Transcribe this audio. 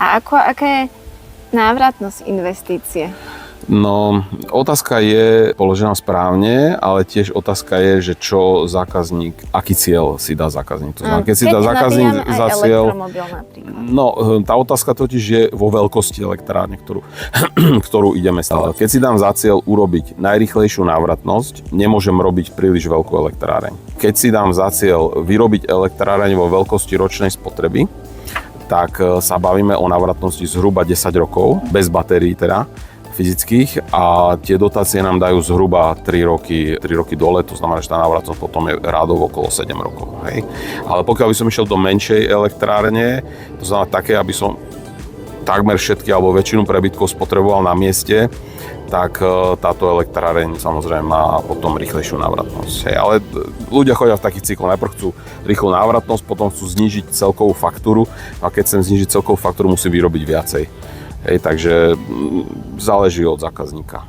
A aká je návratnosť investície? No, otázka je položená správne, ale tiež otázka je, že čo zákazník, aký cieľ si dá zákazník. To znamená, keď si dá zákazník za cieľ... No, tá otázka totiž je vo veľkosti elektrárne, ktorú ideme stavať. Keď si dám za cieľ urobiť najrýchlejšiu návratnosť, nemôžem robiť príliš veľkú elektráreň. Keď si dám za cieľ vyrobiť elektráreň vo veľkosti ročnej spotreby, tak sa bavíme o návratnosti zhruba 10 rokov, bez batérií teda, fyzických, a tie dotácie nám dajú zhruba 3 roky dole, to znamená, že tá návratnosť potom je rádovo okolo 7 rokov. Hej. Ale pokiaľ by som išiel do menšej elektrárne, to znamená také, aby som takmer všetky alebo väčšinu prebytkov spotreboval na mieste, tak táto elektráreň samozrejme má potom rýchlejšiu návratnosť. Hej. Ale ľudia chodia v takých cykloch, najprv chcú rýchlu návratnosť, potom chcú znížiť celkovú faktúru, a keď chcem znížiť celkovú faktúru, musí vyrobiť viacej. Hej, takže záleží od zákazníka.